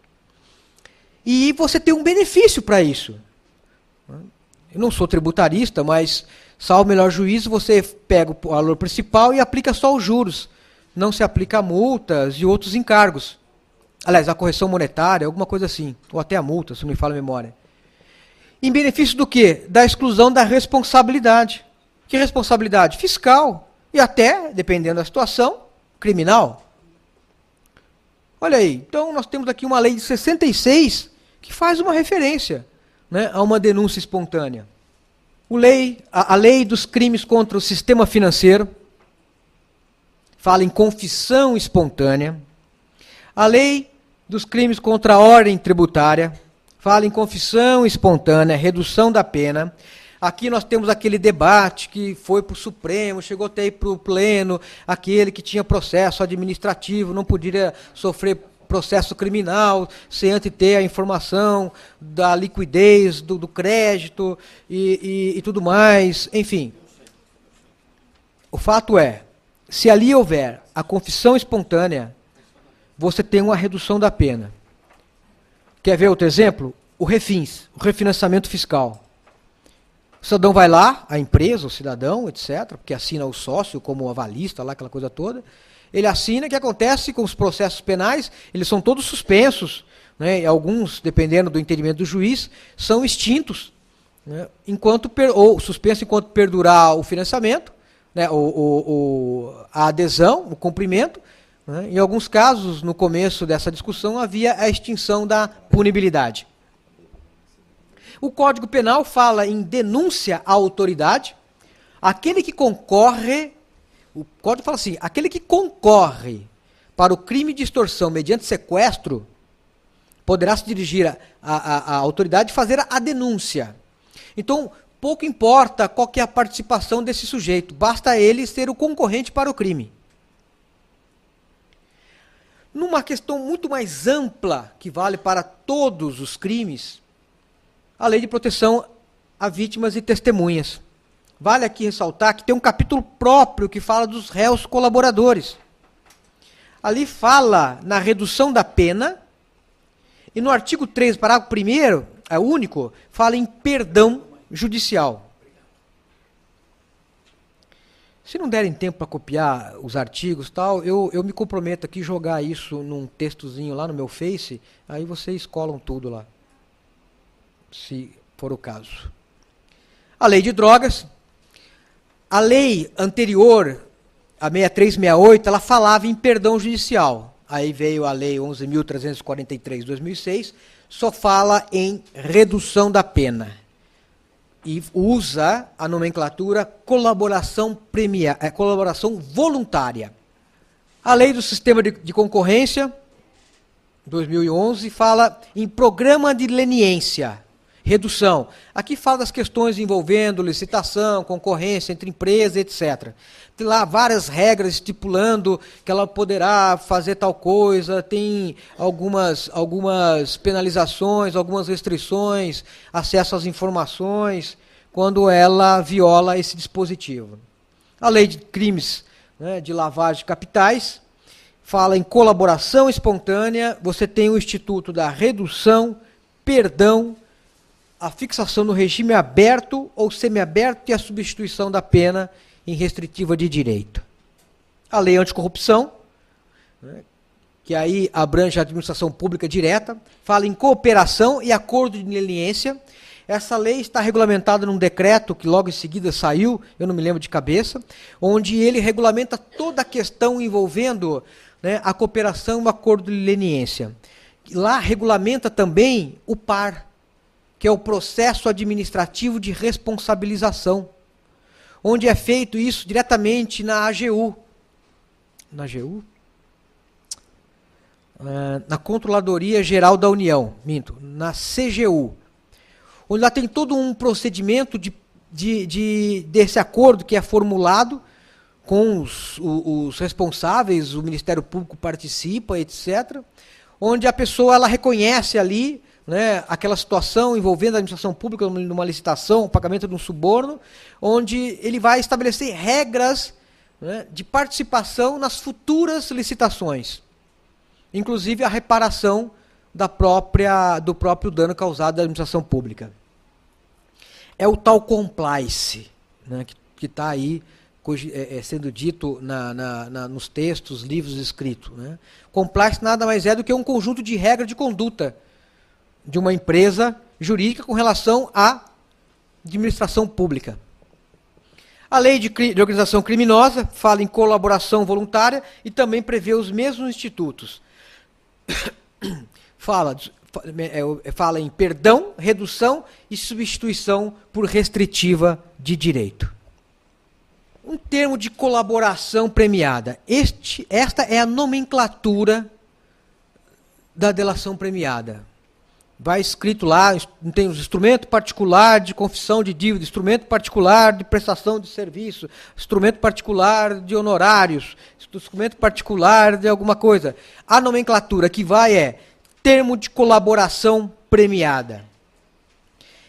E você tem um benefício para isso. Eu não sou tributarista, mas, salvo o melhor juízo, você pega o valor principal e aplica só os juros. Não se aplica a multas e outros encargos. Aliás, a correção monetária, alguma coisa assim. Ou até a multa, se não me falha a memória. Em benefício do quê? Da exclusão da responsabilidade. Que responsabilidade? Fiscal. E até, dependendo da situação, criminal. Olha aí. Então, nós temos aqui uma lei de 66 que faz uma referência, né, a uma denúncia espontânea. A lei dos crimes contra o sistema financeiro fala em confissão espontânea. A lei dos crimes contra a ordem tributária fala em confissão espontânea, redução da pena. Aqui nós temos aquele debate que foi para o Supremo, chegou até aí para o Pleno, aquele que tinha processo administrativo, não poderia sofrer processo criminal, sem antes ter a informação da liquidez, do crédito e tudo mais, enfim. O fato é, se ali houver a confissão espontânea, você tem uma redução da pena. Quer ver outro exemplo? O refins, o refinanciamento fiscal. O cidadão vai lá, a empresa, o cidadão, etc., porque assina o sócio como avalista, lá, aquela coisa toda. Ele assina, o que acontece com os processos penais? Eles são todos suspensos, né, e alguns, dependendo do entendimento do juiz, são extintos, né, ou suspenso enquanto perdurar o financiamento, né, a adesão, o cumprimento. Né, em alguns casos, no começo dessa discussão, havia a extinção da punibilidade. O Código Penal fala em denúncia à autoridade. Aquele que concorre, o Código fala assim, aquele que concorre para o crime de extorsão mediante sequestro, poderá se dirigir à autoridade e fazer a denúncia. Então, pouco importa qual que é a participação desse sujeito, basta ele ser o concorrente para o crime. Numa questão muito mais ampla, que vale para todos os crimes, a lei de proteção a vítimas e testemunhas. Vale aqui ressaltar que tem um capítulo próprio que fala dos réus colaboradores. Ali fala na redução da pena, e no artigo 3, parágrafo 1º, é o único, fala em perdão judicial. Se não derem tempo para copiar os artigos, tal, eu me comprometo aqui a jogar isso num textozinho lá no meu Face, aí vocês colam tudo lá, se for o caso. A lei de drogas. A lei anterior, a 6368, ela falava em perdão judicial. Aí veio a lei 11.343 de 2006, só fala em redução da pena. E usa a nomenclatura colaboração voluntária. A lei do sistema de concorrência, 2011, fala em programa de leniência, redução. Aqui fala das questões envolvendo licitação, concorrência entre empresas, etc. Tem lá várias regras estipulando que ela poderá fazer tal coisa, tem algumas penalizações, algumas restrições, acesso às informações, quando ela viola esse dispositivo. A lei de crimes, né, de lavagem de capitais fala em colaboração espontânea, você tem o instituto da redução, perdão a fixação no regime aberto ou semiaberto e a substituição da pena em restritiva de direito. A lei anticorrupção, né, que aí abrange a administração pública direta, fala em cooperação e acordo de leniência. Essa lei está regulamentada num decreto que logo em seguida saiu, eu não me lembro de cabeça, onde ele regulamenta toda a questão envolvendo, né, a cooperação e o acordo de leniência. Lá regulamenta também o PAR, que é o processo administrativo de responsabilização, onde é feito isso diretamente na AGU. Na AGU? Na Controladoria Geral da União, na CGU, onde lá tem todo um procedimento desse acordo que é formulado com os responsáveis, o Ministério Público participa, etc., onde a pessoa ela reconhece ali, né, aquela situação envolvendo a administração pública numa licitação, o pagamento de um suborno, onde ele vai estabelecer regras, né, de participação nas futuras licitações, inclusive a reparação do próprio dano causado à administração pública. É o tal compliance, né, que está aí sendo dito nos textos, livros escritos. Né. Compliance nada mais é do que um conjunto de regras de conduta de uma empresa jurídica com relação à administração pública. A lei de organização criminosa fala em colaboração voluntária e também prevê os mesmos institutos. Fala em perdão, redução e substituição por restritiva de direito. Um termo de colaboração premiada. Esta é a nomenclatura da delação premiada. Vai escrito lá, tem os instrumento particular de confissão de dívida, instrumento particular de prestação de serviço, instrumento particular de honorários, instrumento particular de alguma coisa. A nomenclatura que vai é termo de colaboração premiada.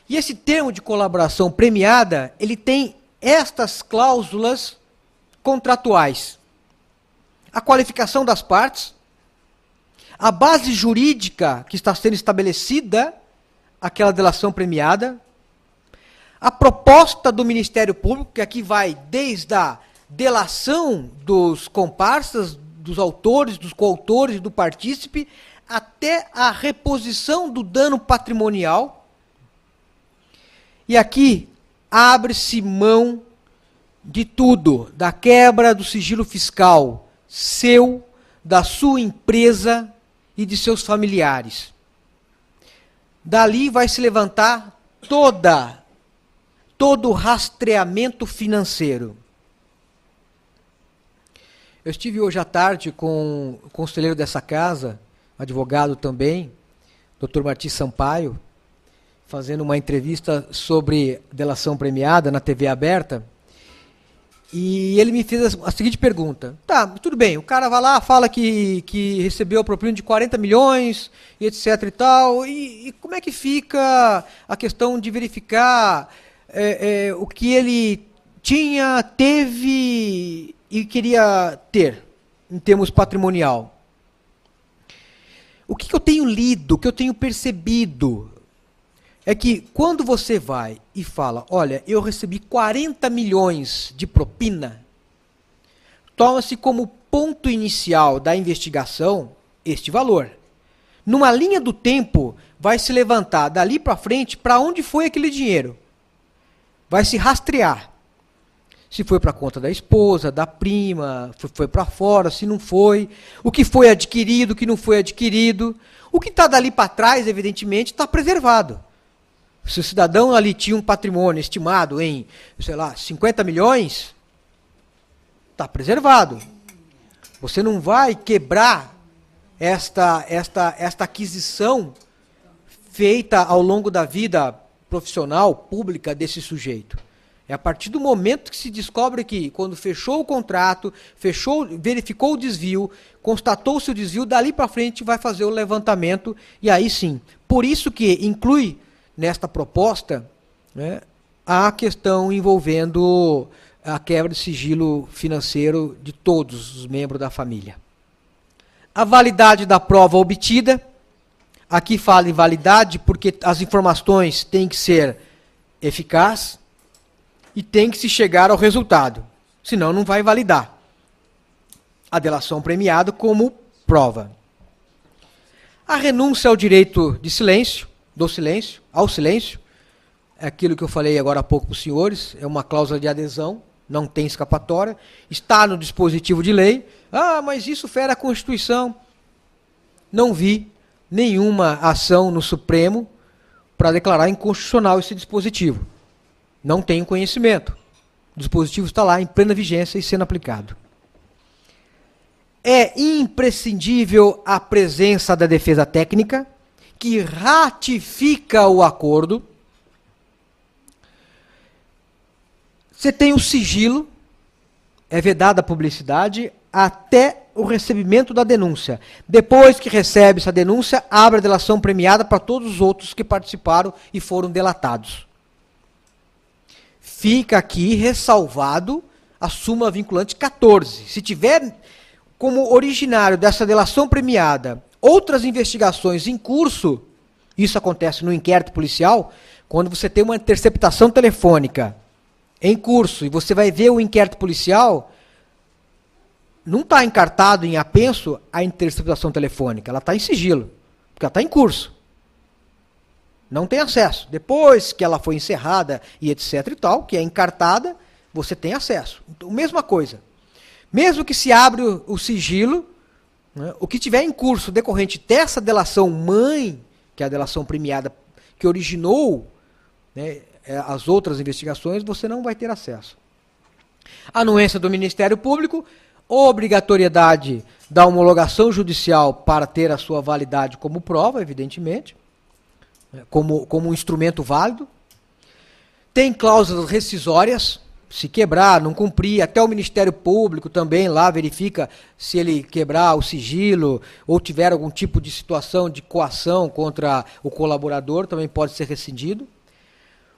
E esse termo de colaboração premiada, ele tem estas cláusulas contratuais. A qualificação das partes, a base jurídica que está sendo estabelecida, aquela delação premiada, a proposta do Ministério Público, que aqui vai desde a delação dos comparsas, dos autores, dos coautores e do partícipe, até a reposição do dano patrimonial. E aqui abre-se mão de tudo, da quebra do sigilo fiscal seu, da sua empresa e de seus familiares. Dali vai se levantar todo o rastreamento financeiro. Eu estive hoje à tarde com o conselheiro dessa casa, advogado também, Dr. Martim Sampaio, fazendo uma entrevista sobre delação premiada na TV aberta, e ele me fez a seguinte pergunta. Tá, tudo bem, o cara vai lá, fala que recebeu a propina de 40 milhões, e etc e tal, e como é que fica a questão de verificar o que ele tinha, teve e queria ter, em termos patrimonial? O que eu tenho lido, o que eu tenho percebido, é que quando você vai e fala, olha, eu recebi 40 milhões de propina, toma-se como ponto inicial da investigação este valor. Numa linha do tempo, vai se levantar dali para frente para onde foi aquele dinheiro. Vai se rastrear. Se foi para a conta da esposa, da prima, foi para fora, se não foi, o que foi adquirido, o que não foi adquirido. O que está dali para trás, evidentemente, está preservado. Se o cidadão ali tinha um patrimônio estimado em, sei lá, 50 milhões, está preservado. Você não vai quebrar esta aquisição feita ao longo da vida profissional, pública desse sujeito. É a partir do momento que se descobre que, quando fechou o contrato, verificou o desvio, constatou-se o desvio, dali para frente vai fazer o levantamento, e aí sim. Por isso que inclui nesta proposta, né, a questão envolvendo a quebra de sigilo financeiro de todos os membros da família. A validade da prova obtida, Aqui fala em validade porque as informações têm que ser eficazes e tem que se chegar ao resultado. Senão não vai validar a delação premiada como prova. A renúncia ao direito de silêncio, ao silêncio, é aquilo que eu falei agora há pouco para os senhores, é uma cláusula de adesão, não tem escapatória, está no dispositivo de lei. Ah, mas isso fere a Constituição. Não vi nenhuma ação no Supremo para declarar inconstitucional esse dispositivo. Não tenho conhecimento. O dispositivo está lá em plena vigência e sendo aplicado. É imprescindível a presença da defesa técnica, que ratifica o acordo. Você tem o sigilo, é vedada a publicidade até o recebimento da denúncia. Depois que recebe essa denúncia, abre a delação premiada para todos os outros que participaram e foram delatados. Fica aqui ressalvado a súmula vinculante 14. Se tiver como originário dessa delação premiada outras investigações em curso, isso acontece no inquérito policial, quando você tem uma interceptação telefônica em curso e você vai ver o inquérito policial, não está encartado em apenso a interceptação telefônica, ela está em sigilo, porque ela está em curso. Não tem acesso. Depois que ela foi encerrada e etc e tal, que é encartada, você tem acesso. Então, mesma coisa. Mesmo que se abra o sigilo, né, o que tiver em curso decorrente dessa delação mãe, que é a delação premiada que originou, né, as outras investigações, você não vai ter acesso. Anuência do Ministério Público, obrigatoriedade da homologação judicial para ter a sua validade como prova, evidentemente, como um instrumento válido. Tem cláusulas rescisórias, se quebrar, não cumprir, até o Ministério Público também lá verifica se ele quebrar o sigilo ou tiver algum tipo de situação de coação contra o colaborador, também pode ser rescindido.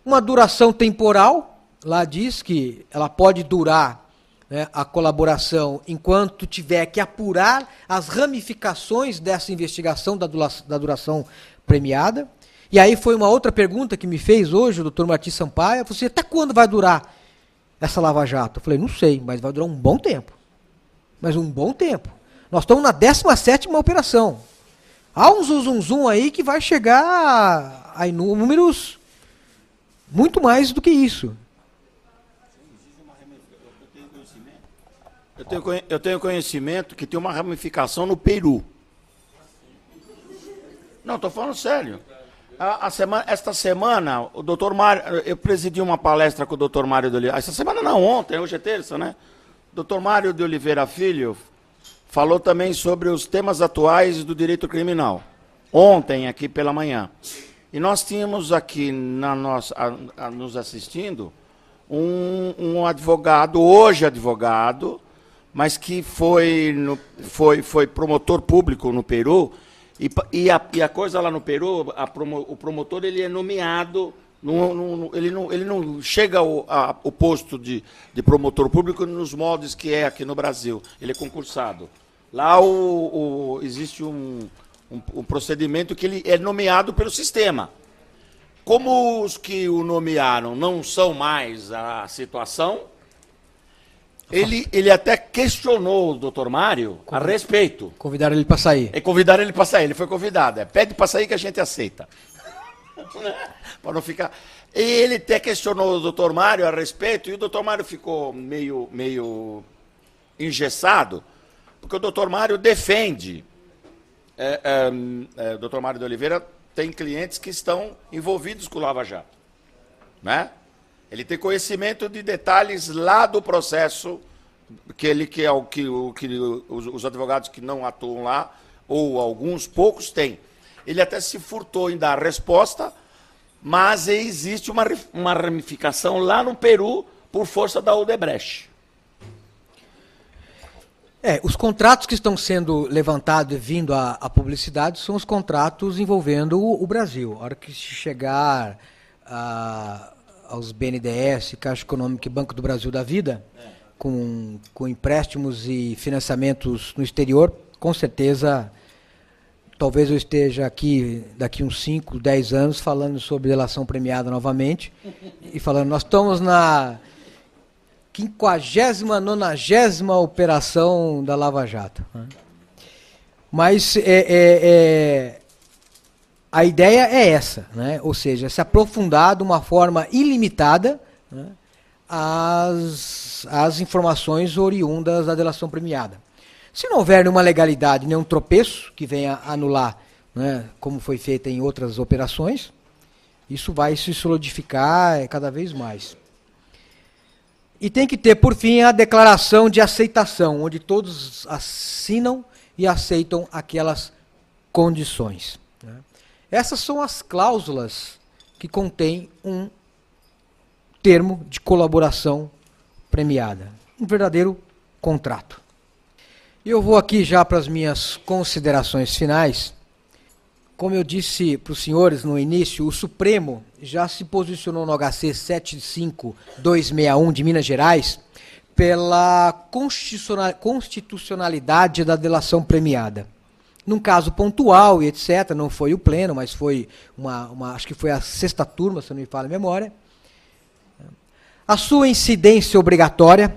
Uma duração temporal, lá diz que ela pode durar, né, a colaboração enquanto tiver que apurar as ramificações dessa investigação da duração premiada. E aí foi uma outra pergunta que me fez hoje o doutor Martins Sampaio, falou assim, até quando vai durar essa Lava Jato? Eu falei, não sei, mas vai durar um bom tempo. Mas um bom tempo. Nós estamos na 17ª operação. Há um zum aí que vai chegar a números muito mais do que isso. Eu tenho conhecimento que tem uma ramificação no Peru. Não, estou falando sério. Esta semana, o doutor Mário, eu presidi uma palestra com o doutor Mário de Oliveira. Essa semana não, ontem, hoje é terça, né? O doutor Mário de Oliveira Filho falou também sobre os temas atuais do direito criminal. Ontem, aqui pela manhã. E nós tínhamos aqui nos assistindo um advogado, hoje advogado, mas que foi promotor público no Peru. E a coisa lá no Peru, o promotor ele é nomeado, ele não chega ao posto de promotor público nos moldes que é aqui no Brasil, ele é concursado. Lá existe um procedimento que ele é nomeado pelo sistema. Como os que o nomearam não são mais a situação, ele até questionou o doutor Mário a respeito. Convidaram ele para sair. Convidaram ele para sair, ele foi convidado. Pede para sair que a gente aceita. Para não ficar... Ele até questionou o doutor Mário a respeito, e o doutor Mário ficou meio engessado, porque o doutor Mário defende. O doutor Mário de Oliveira tem clientes que estão envolvidos com o Lava Jato. Né? Ele tem conhecimento de detalhes lá do processo, os advogados que não atuam lá, ou alguns poucos, têm. Ele até se furtou em dar resposta, mas existe uma ramificação lá no Peru por força da Odebrecht. Os contratos que estão sendo levantados e vindo à publicidade são os contratos envolvendo o Brasil. A hora que chegar aos BNDES, Caixa Econômica e Banco do Brasil da Vida, com empréstimos e financiamentos no exterior, com certeza talvez eu esteja aqui daqui uns 5, 10 anos falando sobre delação premiada novamente e falando, nós estamos na 50ª, 90ª operação da Lava Jato. Mas a ideia é essa, né? Ou seja, se aprofundar de uma forma ilimitada, né, as informações oriundas da delação premiada. Se não houver nenhuma legalidade, nenhum tropeço que venha anular, né, como foi feito em outras operações, isso vai se solidificar cada vez mais. E tem que ter, por fim, a declaração de aceitação, onde todos assinam e aceitam aquelas condições. Né? Essas são as cláusulas que contêm um termo de colaboração premiada, um verdadeiro contrato. Eu vou aqui já para as minhas considerações finais. Como eu disse para os senhores no início, o Supremo já se posicionou no HC 75261 de Minas Gerais pela constitucionalidade da delação premiada. Num caso pontual e etc., não foi o pleno, mas foi acho que foi a 6ª turma, se não me falha a memória. A sua incidência obrigatória,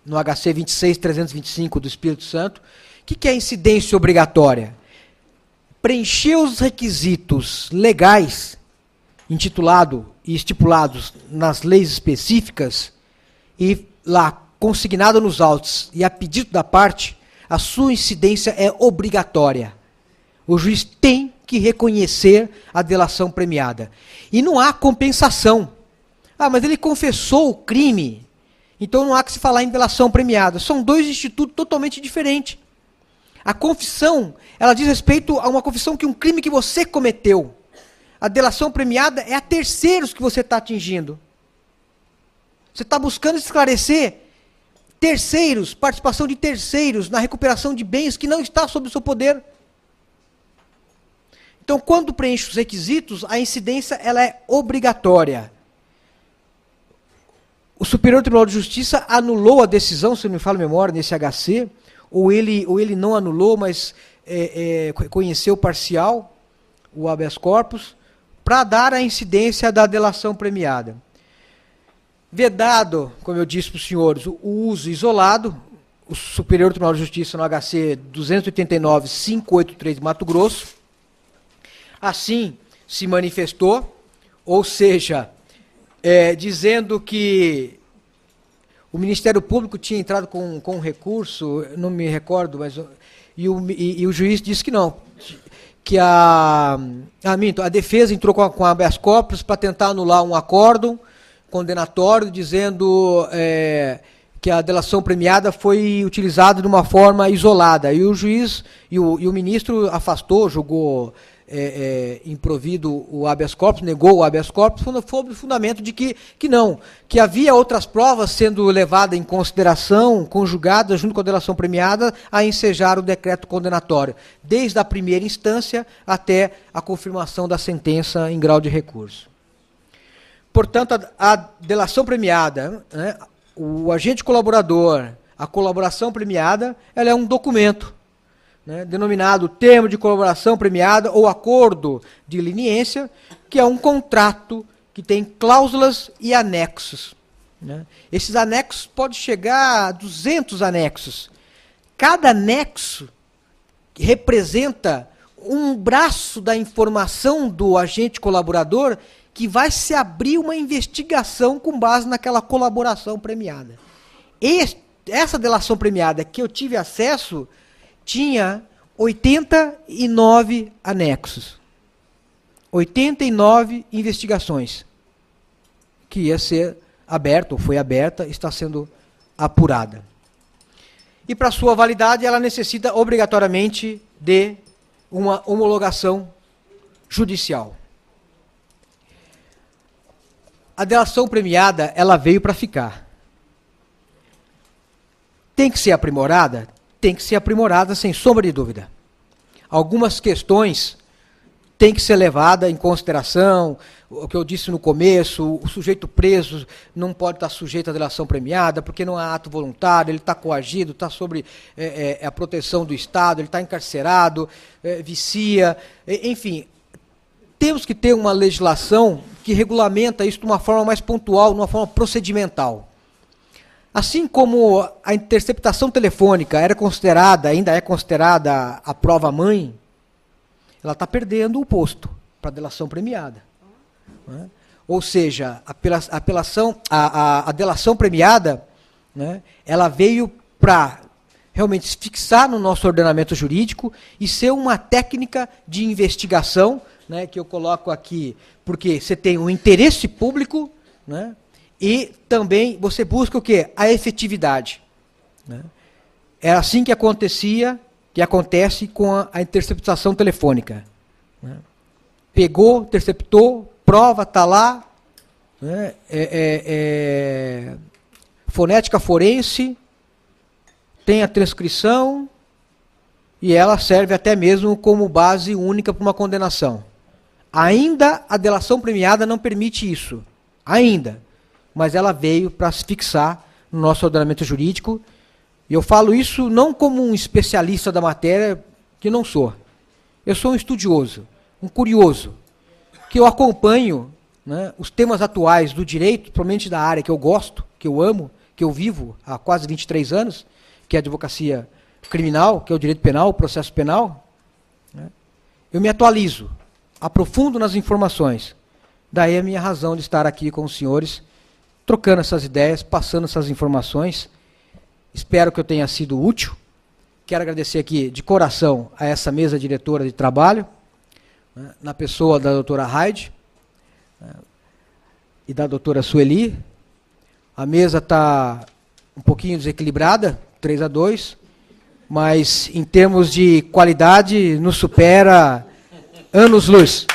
no HC 26325 do Espírito Santo. O que é incidência obrigatória? Preencher os requisitos legais, intitulado e estipulados nas leis específicas, e lá consignado nos autos e a pedido da parte, a sua incidência é obrigatória. O juiz tem que reconhecer a delação premiada. E não há compensação. Ah, mas ele confessou o crime, então não há que se falar em delação premiada. São dois institutos totalmente diferentes. A confissão, ela diz respeito a uma confissão que um crime que você cometeu. A delação premiada é a terceiros que você está atingindo. Você está buscando esclarecer terceiros, participação de terceiros na recuperação de bens que não está sob o seu poder. Então, quando preenche os requisitos, a incidência ela é obrigatória. O Superior Tribunal de Justiça anulou a decisão, se não me falha a memória, nesse HC, ou ele não anulou, mas conheceu parcial o habeas corpus, para dar a incidência da delação premiada. Vedado, como eu disse para os senhores, o uso isolado, o Superior Tribunal de Justiça no HC 289-583 de Mato Grosso, assim se manifestou, ou seja, dizendo que o Ministério Público tinha entrado com recurso, não me recordo, mas e o juiz disse que não, que a defesa entrou com habeas corpus para tentar anular um acórdão condenatório, dizendo que a delação premiada foi utilizada de uma forma isolada. E o juiz e o ministro afastou, julgou improvido o habeas corpus, negou o habeas corpus, foi o fundamento de que não, que havia outras provas sendo levadas em consideração, conjugadas junto com a delação premiada, a ensejar o decreto condenatório, desde a primeira instância até a confirmação da sentença em grau de recurso. Portanto, a delação premiada, né, o agente colaborador, a colaboração premiada, ela é um documento, né, denominado termo de colaboração premiada ou acordo de leniência, que é um contrato que tem cláusulas e anexos. Né. Esses anexos podem chegar a 200 anexos. Cada anexo representa um braço da informação do agente colaborador que vai se abrir uma investigação com base naquela colaboração premiada. Essa delação premiada que eu tive acesso tinha 89 anexos. 89 investigações que ia ser aberta, ou foi aberta, está sendo apurada. E para sua validade, ela necessita obrigatoriamente de uma homologação judicial. A delação premiada, ela veio para ficar. Tem que ser aprimorada? Tem que ser aprimorada, sem sombra de dúvida. Algumas questões tem que ser levada em consideração. O que eu disse no começo, o sujeito preso não pode estar sujeito à delação premiada, porque não é ato voluntário, ele está coagido, está sobre a proteção do Estado, ele está encarcerado, vicia, enfim. Temos que ter uma legislação que regulamenta isso de uma forma mais pontual, de uma forma procedimental. Assim como a interceptação telefônica era considerada, ainda é considerada a prova-mãe, ela está perdendo o posto para a delação premiada. Né? Ou seja, a delação premiada, né, ela veio para realmente se fixar no nosso ordenamento jurídico e ser uma técnica de investigação, né, que eu coloco aqui, porque você tem o interesse público, né, e também você busca o quê? A efetividade. Né? É assim que acontecia, que acontece com a interceptação telefônica. Né? Pegou, interceptou, prova, está lá, né? Fonética forense, tem a transcrição, e ela serve até mesmo como base única para uma condenação. Ainda a delação premiada não permite isso, ainda, mas ela veio para se fixar no nosso ordenamento jurídico, e eu falo isso não como um especialista da matéria, que não sou. Eu sou um estudioso, um curioso, que eu acompanho, né, os temas atuais do direito, provavelmente da área que eu gosto, que eu amo, que eu vivo há quase 23 anos, que é a advocacia criminal, que é o direito penal, o processo penal. Né? Eu me atualizo, aprofundo nas informações. Daí a minha razão de estar aqui com os senhores, trocando essas ideias, passando essas informações. Espero que eu tenha sido útil. Quero agradecer aqui de coração a essa mesa diretora de trabalho, né, na pessoa da doutora Raide, né, e da doutora Sueli. A mesa está um pouquinho desequilibrada, 3-2, mas em termos de qualidade nos supera anos-luz.